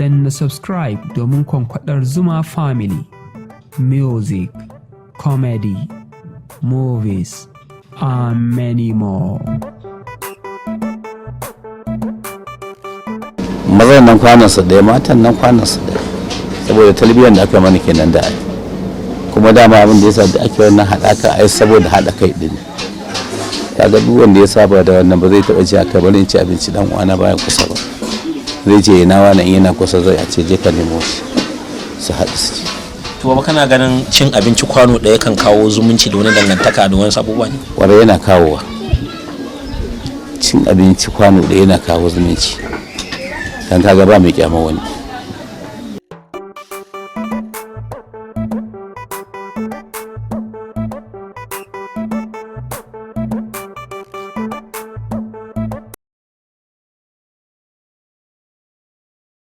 danna subscribe domin kwankwadar Zuma Family. Music, comedy, movies, and many more. Mazan nan kwanansu ɗaya, matan nan kwanansu ɗaya, saboda talbiyyar da aka mana kenan da ai, kuma dama abin da yasa da ake wannan haɗaka ai saboda haɗa kai ɗin. Kaga duk wanda ya saba da wannan ba zai taɓa ji aka bari in ci abinci dan uwana baya kusa ba, zai ce ina wani in yana kusa zai a ce je ka nemo shi su haɗu su ci. To ba kana ganin cin abinci kwano ɗaya kan kawo zumunci da wani dangantaka da wani abubuwa ne? Kwarai yana kawowa, cin abinci kwano ɗaya yana kawo zumunci, dan kaga ba mai kyama wani.